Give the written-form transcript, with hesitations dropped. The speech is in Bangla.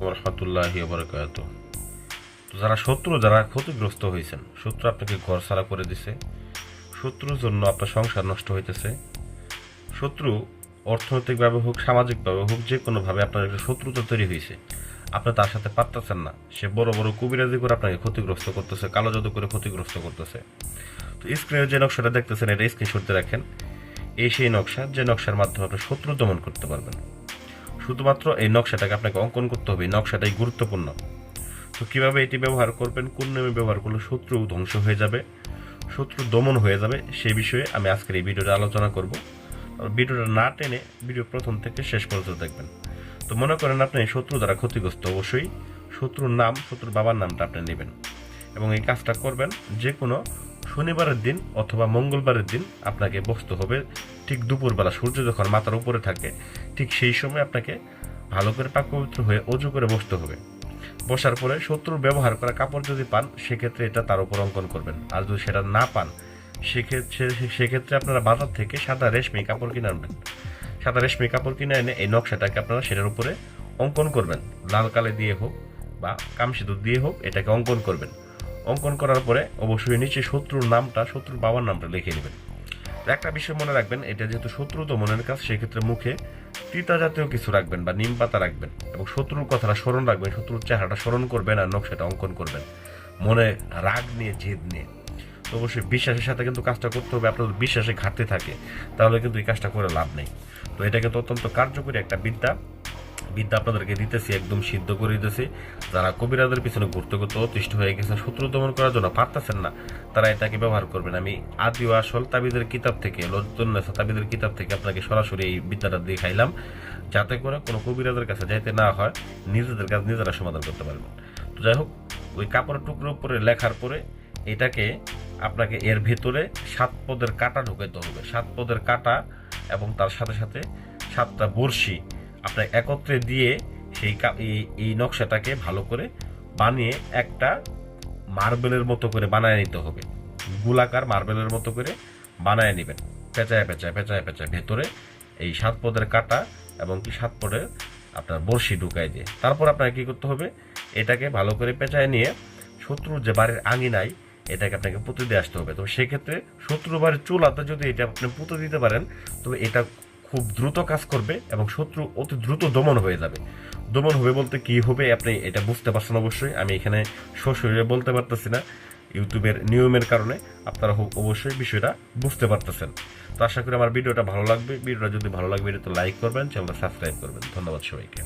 রহমতুল্লাহি ওয়া বারাকাতুহু। তো যারা ক্ষতিগ্রস্ত হয়েছেন, শত্রু আপনাকে ঘর ছাড়া করে দিছে, শত্রুর জন্য আপনার সংসার নষ্ট হইতেছে, শত্রু অর্থনৈতিকভাবে হোক সামাজিকভাবে হোক যে কোনোভাবে আপনার একটা শত্রুতা তৈরি হয়েছে, আপনি তার সাথে পারতেছেন না, সে বড় বড় কবিরাজি করে আপনাকে ক্ষতিগ্রস্ত করতেছে, কালো জাদু করে ক্ষতিগ্রস্ত করতেছে। তো স্ক্রিনে যে নকশাটা দেখতেছেন এটা স্ক্রিনশট দিয়ে রাখেন। এই সেই নকশা যে নকশার মাধ্যমে আপনি শত্রু দমন করতে পারবেন। শুধুমাত্র এই নকশাটাকে আপনাকে অঙ্কন করতে হবে, এই নকশাটাই গুরুত্বপূর্ণ। তো কীভাবে এটি ব্যবহার করবেন, কোন নিয়মে ব্যবহার করলে শত্রু ধ্বংস হয়ে যাবে, শত্রু দমন হয়ে যাবে, সেই বিষয়ে আমি আজকের এই ভিডিওটা আলোচনা করব। ভিডিওটা না টেনে ভিডিও প্রথম থেকে শেষ পর্যন্ত দেখবেন। তো মনে করেন আপনি শত্রু দ্বারা ক্ষতিগ্রস্ত, অবশ্যই শত্রুর নাম, শত্রুর বাবার নামটা আপনি নেবেন এবং এই কাজটা করবেন যে কোনো শনিবারের দিন অথবা মঙ্গলবারের দিন আপনাকে বসতে হবে। ঠিক দুপুরবেলা সূর্য যখন মাথার উপরে থাকে ঠিক সেই সময় আপনাকে ভালো করে পাক পবিত্র হয়ে অজু করে বসতে হবে। বসার পরে শত্রুর ব্যবহার করা কাপড় যদি পান সেক্ষেত্রে এটা তার উপর অঙ্কন করবেন, আর যদি সেটা না পান সেক্ষেত্রে আপনারা বাজার থেকে সাদা রেশমি কাপড় কিনে আনবেন। সাদা রেশমি কাপড় কিনে এনে এই নকশাটাকে আপনারা সেটার উপরে অঙ্কন করবেন, লাল কালি দিয়ে হোক বা কামসিঁদুর দিয়ে হোক, এটাকে অঙ্কন করবেন। অঙ্কন করার পরে অবশ্যই নিচে শত্রুর নামটা, শত্রুর বাবার নামটা লিখে নেবেন। একটা বিষয় মনে রাখবেন, এটা যেহেতু শত্রু দমনের কাজ, সেক্ষেত্রে মুখে তিতা জাতীয় কিছু রাখবেন বা নিম পাতা রাখবেন এবং শত্রুর কথাটা স্মরণ রাখবেন, শত্রুর চেহারাটা স্মরণ করবেন আর নকশাটা অঙ্কন করবেন মনে রাগ নিয়ে, জেদ নিয়ে। তো অবশ্যই বিশ্বাসের সাথে কিন্তু কাজটা করতে হবে। আপনার বিশ্বাসে ঘাটতি থাকে তাহলে কিন্তু এই কাজটা করে লাভ নেই। তো এটা কিন্তু অত্যন্ত কার্যকরী একটা বিদ্যা আপনাদেরকে দিতেছি, একদম সিদ্ধ করে দিতেছি। যারা কবিরাজের পিছনে ঘুরতে ঘুরতে অতিষ্ঠ হয়ে গেছে, শত্রু দমন করার জন্য পারতেছেন না, তারা এটাকে ব্যবহার করবেন। আমি আদি ও আসল তাবিদের কিতাব থেকে, লজ্জুন্নেসা তাবিদের কিতাব থেকে আপনাকে সরাসরি এই বিদ্যাটা দেখাইলাম, যাতে করে কোনো কবিরাজের কাছে যাইতে না হয়, নিজেদের কাজ নিজেরা সমাধান করতে পারবেন। তো যাই হোক, ওই কাপড়ের টুকরোর উপরে লেখার পরে এটাকে আপনাকে এর ভেতরে 7 পদের কাঁটা ঢুকাইতে হবে। 7 পদের কাঁটা এবং তার সাথে সাথে 7টা বড়শি আপনার একত্রে দিয়ে এই নকশাটাকে ভালো করে বানিয়ে একটা মার্বেলের মতো করে বানায় নিতে হবে। গোলাকার মার্বেলের মতো করে বানায় নেবেন, পেঁচায় পেঁচায় পেঁচায় পেঁচায় ভেতরে এই 7 পদের কাঁটা এবং 7 পদের আপনার বড়শি ঢুকাই দিয়ে তারপর আপনাকে কি করতে হবে, এটাকে ভালো করে পেঁচায় নিয়ে শত্রুর যে বাড়ির আঙিনায় এটাকে আপনাকে পুঁতে দিয়ে আসতে হবে। তো সেক্ষেত্রে শত্রু বাড়ির চুলাতে যদি এটা আপনি পুঁতে দিতে পারেন, তবে এটা খুব দ্রুত কাজ করবে এবং শত্রু অতি দ্রুত দমন হয়ে যাবে। দমন হবে বলতে কি হবে আপনি এটা বুঝতে পারছেন অবশ্যই, আমি এখানে সশরীরে বলতে পারতেছি না, ইউটিউবের নিয়মের কারণে আপনারা অবশ্যই বিষয়টা বুঝতে পারতেছেন। তো আশা করি আমার ভিডিওটা ভালো লাগবে। ভিডিওটা যদি ভালো লাগবে এটা তো লাইক করবেন, চ্যানেলটা সাবস্ক্রাইব করবেন। ধন্যবাদ সবাইকে।